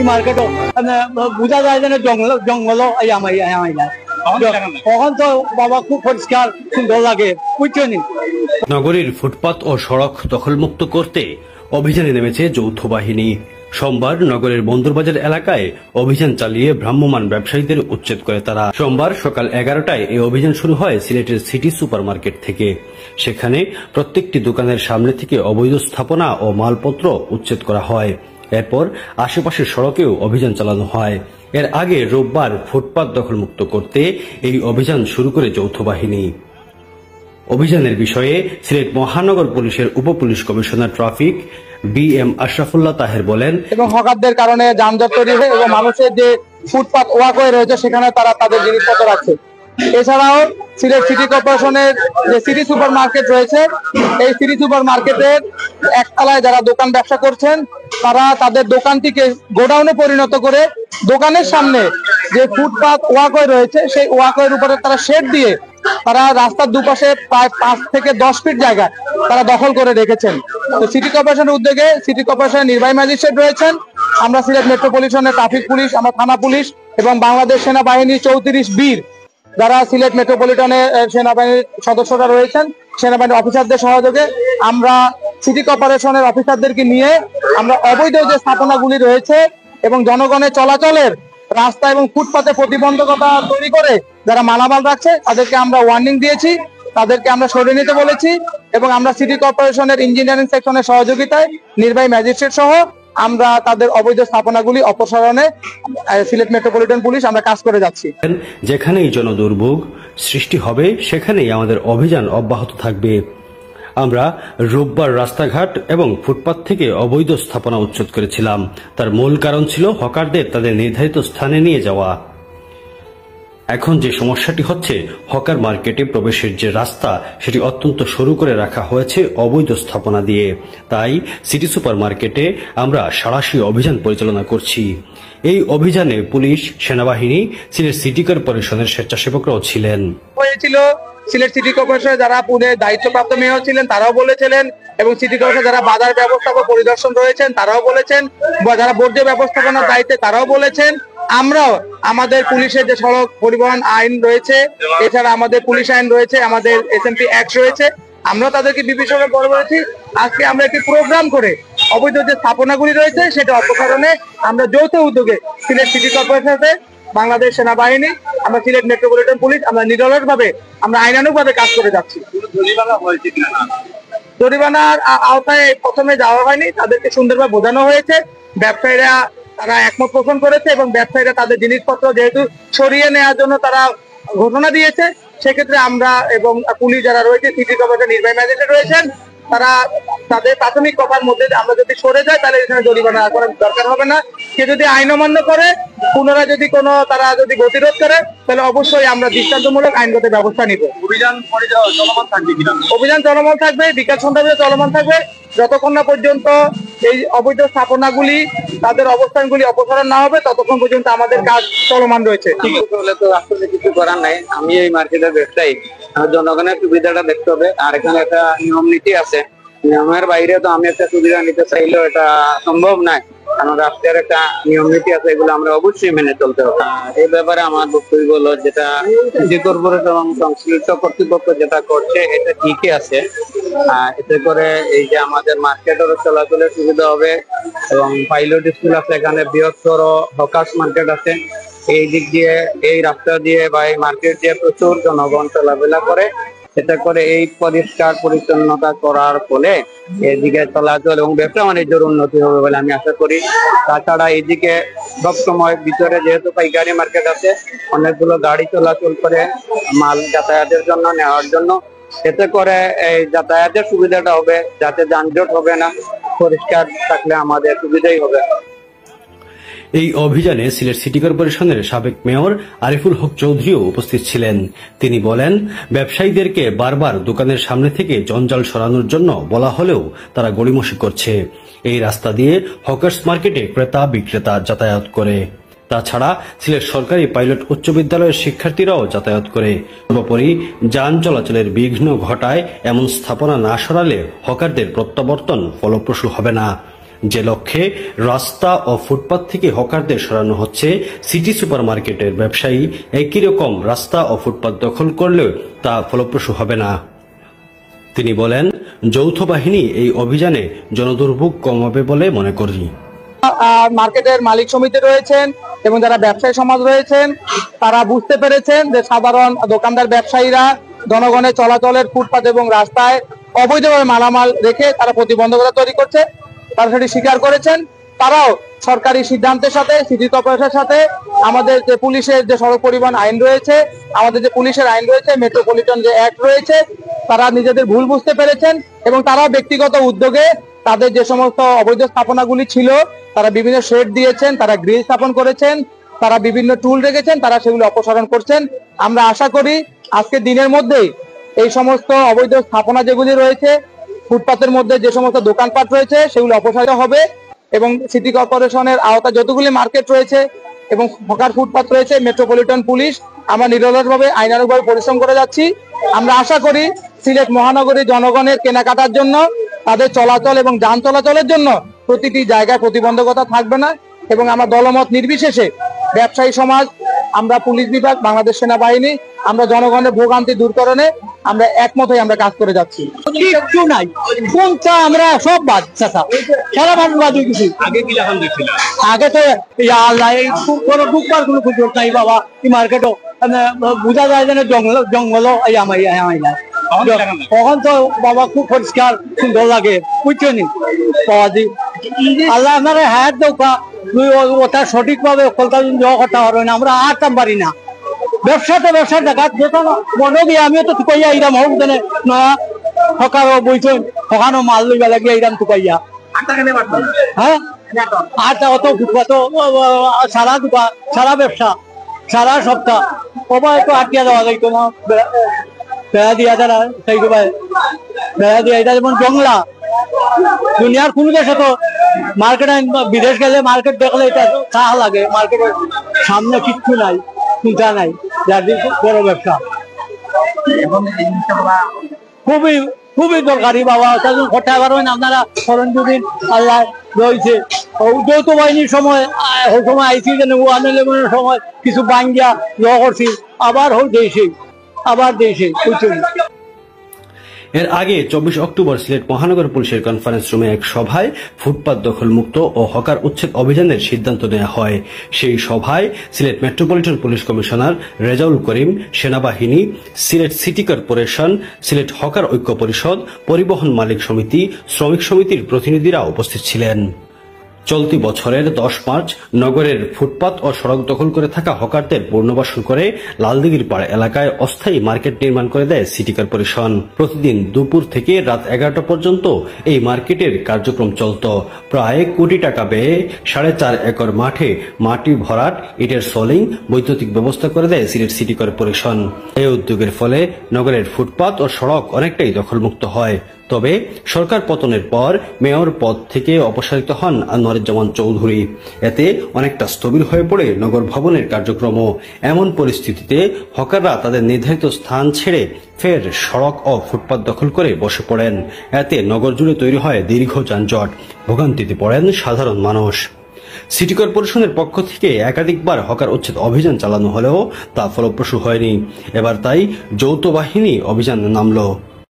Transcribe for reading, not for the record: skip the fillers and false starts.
Market বোঝা যায় যেন জঙ্গল তখন তো বাবা খুব পরিষ্কার সুন্দর লাগে, বুঝছো নি। নগরীর ফুটপাত ও সড়ক দখলমুক্ত করতে অভিযানে নেমেছে যৌথ বাহিনী। সোমবার নগরের বন্দরবাজার এলাকায় অভিযান চালিয়ে ভ্রাম্যমাণ ব্যবসায়ীদের উচ্ছেদ করে তারা। সোমবার সকাল 11টায় এই অভিযান শুরু হয় সিলেটের সিটি সুপার মার্কেট থেকে। সেখানে প্রত্যেকটি দোকানের সামনে থেকে অবৈধ স্থাপনা ও মালপত্র উচ্ছেদ করা হয়। এরপর আশেপাশের সড়কেও অভিযান চালানো হয়। এর আগে রোববার ফুটপাত দখলমুক্ত করতে এই অভিযান শুরু করে যৌথ বাহিনী। অভিযানের বিষয়ে সিলেট মহানগর পুলিশের উপপুলিশ commissioner traffic BM Ashrafullah Taher বলেন, এবং হকারদের কারণে যানজট তৈরি হয় এবং মানুষের যে ফুটপাত ওয়াকওয়ে রয়েছে সেখানে তারা তাদের জিনিসপত্র রাখছে। এছাড়াও সিলেট সিটি কর্পোরেশনের যে সিটি সুপার মার্কেট রয়েছে, এই সিটি সুপার মার্কেটের একতলায় যারা দোকান ব্যবসা করছেন তারা তাদের দোকানটিকে গোডাউনে পরিণত করে দোকানের সামনে যে ফুটপাত ওয়াকওয়ে রয়েছে সেই ওয়াকওয়ের উপরে তারা শেড দিয়ে তারা রাস্তার দুপাশে প্রায় 5 থেকে 10 ফিট জায়গা তারা দখল করে রেখেছেন। তো সিটি কর্পোরেশনের উদ্যোগে সিটি কর্পোরেশনের নির্বাহী ম্যাজিস্ট্রেট রয়েছেন, আমরা সিলেট মেট্রোপলিটনের ট্রাফিক পুলিশ, আমরা থানা পুলিশ এবং বাংলাদেশ সেনাবাহিনী 34 বীর যারা সিলেট মেট্রোপলিটনের সেনাবাহিনীর সদস্যরা রয়েছেন, সেনাবাহিনীর অফিসারদের সহযোগে আমরা সিটি কর্পোরেশনের অফিসারদেরকে নিয়ে আমরা অবৈধ যে স্থাপনাগুলি রয়েছে এবং জনগণের চলাচলের রাস্তা এবং ফুটপাতে প্রতিবন্ধকতা তৈরি করে যারা মালামাল রাখছে তাদেরকে আমরা ওয়ার্নিং দিয়েছি, তাদেরকে আমরা সরিয়ে নিতে বলেছি এবং আমরা সিটি কর্পোরেশনের ইঞ্জিনিয়ারিং সেকশনের সহযোগিতায় নির্বাহী ম্যাজিস্ট্রেট সহ আমরা তাদের অবৈধ স্থাপনাগুলি অপসারণে সিলেট মেট্রোপলিটন পুলিশ আমরা কাজ করে যাচ্ছি। যেখানেই জনদুর্ভোগ সৃষ্টি হবে সেখানেই আমাদের অভিযান অব্যাহত থাকবে। আমরা রোববার রাস্তাঘাট এবং ফুটপাত থেকে অবৈধ স্থাপনা উচ্ছেদ করেছিলাম। তার মূল কারণ ছিল হকারদের তাদের নির্ধারিত স্থানে নিয়ে যাওয়া। এখন যে সমস্যাটি হচ্ছে, হকার মার্কেটে প্রবেশের যে রাস্তা সেটি অত্যন্ত সরু করে রাখা হয়েছে অবৈধ স্থাপনা দিয়ে। তাই সিটি সুপার মার্কেটে আমরা সাঁড়াশি অভিযান পরিচালনা করছি। এই অভিযানে পুলিশ, সেনাবাহিনী, সিলেট সিটি কর্পোরেশনের স্বেচ্ছাসেবকরাও ছিলেন। সিলেট সিটি কর্পোরেশনের যারা পুনে দায়িত্বপ্রাপ্ত মেয়র ছিলেন তারাও বলেছিলেন এবং সিটি কর্পোরেশন যারা বাজার ব্যবস্থাপক পরিদর্শন রয়েছেন তারাও বলেছেন, যারা বর্জ্য ব্যবস্থাপনার দায়িত্বে তারাও বলেছেন। আমরাও আমাদের পুলিশের যে সড়ক পরিবহন আইন রয়েছে, এছাড়া আমাদের পুলিশ আইন রয়েছে, আমাদের SMP অ্যাক্ট রয়েছে, আমরা তাদেরকে বিবেচনা করেছি। আজকে আমরা একটি প্রোগ্রাম করে অবৈধ যে স্থাপনাগুলি রয়েছে সেটা অপসারণে আমরা যৌথ উদ্যোগে সিলেট সিটি কর্পোরেশনে বাংলাদেশ সেনাবাহিনী, আমরা সিলেট মেট্রোপলিটন পুলিশ আমরা নিরলস ভাবে আমরা আইনানুগ ভাবে কাজ করে যাচ্ছি। জরিমানার আওতায় প্রথমে যাওয়া হয়নি, তাদেরকে সুন্দরভাবে বোঝানো হয়েছে। ব্যবসায়ীরা তারা একমত পোষণ করেছে এবং ব্যবসায়ীরা তাদের জিনিসপত্র যেহেতু সরিয়ে নেওয়ার জন্য তারা ঘোষণা দিয়েছে, সেক্ষেত্রে আমরা এবং পুলিশ যারা রয়েছে, সিটি কর্পোরেশন নির্বাহী ম্যাজিস্ট্রেট রয়েছেন, তারা তাদের প্রাথমিক কথার মধ্যে আমরা যদি সরে যাই তাহলে এখানে জরিমানা করার দরকার হবে না। সে যদি আইন অমান্য করে পুনরায় যদি তারা যদি গতিরোধ করে তাহলে অবশ্যই আমরা দৃষ্টান্তমূলক আইনগত ব্যবস্থা নিব। অভিযান চলমান থাকবে কিনা? অভিযান চলমান থাকবে, বিকাল সন্ধ্যা চলমান থাকবে যতক্ষণ না পর্যন্ত এই অবৈধ স্থাপনাগুলি তাদের অবস্থানগুলি অপসারণ না হবে ততক্ষণ পর্যন্ত আমাদের কাজ চলমান রয়েছে। ঠিক হলে তো আসলে কিছু করার নাই। আমি এই মার্কেটের ব্যবসায়ী, জনগণের সুবিধাটা দেখতে হবে। আর এখানে একটা নিয়ম নীতি আছে, নিয়মের বাইরে তো আমি একটা সুবিধা নিতে চাইলেও এটা সম্ভব নয়, কারণ রাষ্ট্রের একটা নিয়ম নীতি আছে, এগুলো আমরা অবশ্যই মেনে চলতে হবে। এই ব্যাপারে আমার বক্তব্য হলো, যেটা সিটি কর্পোরেশন এবং সংশ্লিষ্ট কর্তৃপক্ষ যেটা করছে এটা ঠিকই আছে। এতে করে এই যে আমাদের মার্কেটেরও চলাচলের সুবিধা হবে এবং পাইলট স্কুল আছে, এখানে বৃহত্তর হকার্স মার্কেট আছে, এই দিক দিয়ে এই রাস্তা দিয়ে বা এই মার্কেট দিয়ে প্রচুর জনগণ চলাফেরা করে। এতে করে এই পরিষ্কার পরিচ্ছন্নতা করার ফলে এদিকে চলাচল এবং ব্যবসা বাণিজ্যের উন্নতি হবে বলে আমি আশা করি। তাছাড়া এইদিকে সবসময় ভিতরে যেহেতু পাইকারি মার্কেট আছে, অনেকগুলো গাড়ি চলাচল করে মাল যাতায়াতের জন্য নেওয়ার জন্য। এতে করে এই যাতায়াতের সুবিধাটা হবে, যাতে যানজট হবে না, পরিষ্কার থাকলে আমাদের সুবিধাই হবে। এই অভিযানে সিলেট সিটি কর্পোরেশনের সাবেক মেয়র আরিফুল হক চৌধুরীও উপস্থিত ছিলেন। তিনি বলেন, ব্যবসায়ীদেরকে বারবার দোকানের সামনে থেকে জঞ্জাল সরানোর জন্য বলা হলেও তারা গড়িমসি করছে। এই রাস্তা দিয়ে হকার্স মার্কেটে ক্রেতা বিক্রেতা যাতায়াত করে। তাছাড়া সিলেট সরকারি পাইলট উচ্চ বিদ্যালয়ের শিক্ষার্থীরাও যাতায়াত করে। সর্বোপরি যান চলাচলের বিঘ্ন ঘটায় এমন স্থাপনা না সরালে হকারদের প্রত্যাবর্তন ফলপ্রসূ হবে না। যে লক্ষ্যে রাস্তা ও ফুটপাত থেকে হকারদের সরানো হচ্ছে সিটি সুপার মার্কেটের ব্যবসায়ী একই রকম রাস্তা ও ফুটপাত দখল করলেও তা ফলপ্রসূ হবে না। তিনি বলেন, যৌথ বাহিনী এই অভিযানে জনদুর্ভোগ কমাবে বলে মনে করি। মার্কেটের মালিক সমিতি রয়েছেন এবং যারা ব্যবসায়ী সমাজ রয়েছেন তারা বুঝতে পেরেছেন যে সাধারণ দোকানদার ব্যবসায়ীরা জনগণের চলাচলের ফুটপাত এবং রাস্তায় অবৈধভাবে মালামাল রেখে তারা প্রতিবন্ধকতা তৈরি করছে, তারা সেটি স্বীকার করেছেন। তারাও সরকারি সিদ্ধান্তের সাথে, সিটি কর্পোরেশনের সাথে, আমাদের যে পুলিশের যে সড়ক পরিবহন আইন রয়েছে, আমাদের যে পুলিশের আইন রয়েছে, মেট্রোপলিটন যে অ্যাক্ট রয়েছে, তারা নিজেদের ভুল বুঝতে পেরেছেন এবং তারাও ব্যক্তিগত উদ্যোগে তাদের যে সমস্ত অবৈধ স্থাপনাগুলি ছিল তারা বিভিন্ন শেড দিয়েছেন, তারা গ্রিল স্থাপন করেছেন, তারা বিভিন্ন টুল রেখেছেন, তারা সেগুলো অপসারণ করছেন। আমরা আশা করি আজকে দিনের মধ্যেই এই সমস্ত অবৈধ স্থাপনা যেগুলি রয়েছে, ফুটপাতের মধ্যে যে সমস্ত দোকানপাট রয়েছে সেগুলো অপসারিত হবে এবং সিটি কর্পোরেশনের আওতায় যতগুলি মার্কেট রয়েছে এবং হকার ফুটপাত রয়েছে, মেট্রোপলিটন পুলিশ আমরা নিরলসভাবে আইনানুগভাবে পরিশ্রম করে যাচ্ছি। আমরা আশা করি সিলেট মহানগরীর জনগণের কেনাকাটার জন্য, তাদের চলাচল এবং যান চলাচলের জন্য প্রতিটি জায়গায় প্রতিবন্ধকতা থাকবে না এবং আমরা দলমত নির্বিশেষে ব্যবসায়ী সমাজ, আমরা পুলিশ বিভাগ, বাংলাদেশ সেনাবাহিনী, আমরা জনগণের ভোগান্তি দূরকরণে আমরা একমত হয়ে আমরা কাজ করে যাচ্ছি। কিচ্ছু নাই, কোনটা আমরা সব বাদ চাচা, সারা মানুষ বাদ হয়ে গেছি। আগে তো কোনো ঢুকবার কোনো সুযোগ নাই বাবা। এই মার্কেটও বোঝা যায় যেন জঙ্গল তখন তো বাবা খুব পরিষ্কার সুন্দর লাগে, বুঝছো নি বাবা জি। আল্লাহ আপনার হাত দৌকা ওটা সঠিক ভাবে কলকাতা জমা করতে পারবে না, আমরা আটতাম পারি না। ব্যবসাতে ব্যবসার দেখা মনে গিয়ে আমিও তো টুকাইয়া ইরাম হোক জানে নয়া সকারও বইছেন সকানো মাল লইবা লাগিয়া ইরাম টুকাইয়া। হ্যাঁ, আটটা অত ফুটপাত সারা দোকান, সারা ব্যবসা, সারা সপ্তাহ সবাই তো আটকিয়া দেওয়া যাইতো না। বেড়া দিয়া তারা সেই বেড়া দিয়া, এটা যেমন জংলা। দুনিয়ার কোন দেশে তো মার্কেট, বিদেশ গেলে মার্কেট দেখলে এটা চাহ লাগে। মার্কেটের সামনে কিচ্ছু নাই, চিন্তা নাই, যার বড় ব্যবসা খুবই খুবই দরকারি বাবা। করতে পারবেন আপনারা, সরঞ্জুদিন আল্লাহ রয়েছে। যৌথ বাহিনীর সময় আইসি যেন সময় কিছু বাঙ্গিয়া করছি, আবার দেশে বুঝছেন। এর আগে 24 অক্টোবর সিলেট মহানগর পুলিশের কনফারেন্স রুমে এক সভায় ফুটপাত দখলমুক্ত ও হকার উচ্ছেদ অভিযানের সিদ্ধান্ত নেওয়া হয়। সেই সভায় Sylhet metropolitan police commissioner Rezaul Karim, সেনাবাহিনী, Sylhet city corporation, Sylhet hawker ঐক্য পরিষদ, পরিবহন মালিক সমিতি, শ্রমিক সমিতির প্রতিনিধিরা উপস্থিত ছিলেন। চলতি বছরের 10 মার্চ নগরের ফুটপাত ও সড়ক দখল করে থাকা হকারদের পুনর্বাসন করে লালদিঘির পাড় এলাকায় অস্থায়ী মার্কেট নির্মাণ করে দেয় সিটি কর্পোরেশন। প্রতিদিন দুপুর থেকে রাত 11টা পর্যন্ত এই মার্কেটের কার্যক্রম চলত। প্রায় কোটি টাকা ব্যয়ে 4.5 একর মাঠে মাটি ভরাট, ইটের সোলিং, বৈদ্যুতিক ব্যবস্থা করে দেয় সিলেট সিটি কর্পোরেশন। এই উদ্যোগের ফলে নগরের ফুটপাত ও সড়ক অনেকটাই দখলমুক্ত হয়। তবে সরকার পতনের পর মেয়র পদ থেকে অপসারিত হন আনোয়ারুজ্জামান চৌধুরী। এতে অনেকটা স্থবির হয়ে পড়ে নগর ভবনের কার্যক্রম। এমন পরিস্থিতিতে হকাররা তাদের নির্ধারিত স্থান ছেড়ে ফের সড়ক ও ফুটপাত দখল করে বসে পড়েন। এতে নগর জুড়ে তৈরি হয় দীর্ঘ যানজট, ভোগান্তিতে পড়েন সাধারণ মানুষ। সিটি কর্পোরেশনের পক্ষ থেকে একাধিকবার হকার উচ্ছেদ অভিযান চালানো হলেও তা ফলপ্রসূ হয়নি। এবার তাই যৌথ বাহিনী অভিযান নামল।